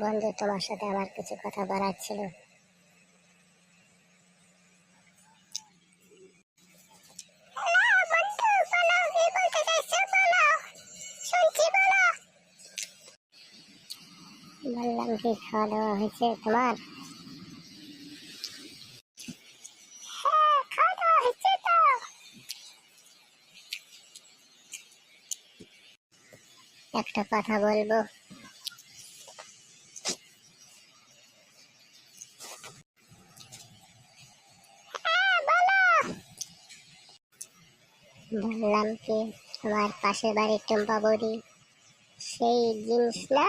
বন্ধু, তোমার সাথে আমার কিছু কথা বলার ছিল। বললাম কি, খাওয়া দাওয়া হয়েছে তোমার? একটা কথা বলবো। বললাম কি, তোমার পাশের বাড়ির টুম্পা বৌদি সেই জিনিস না?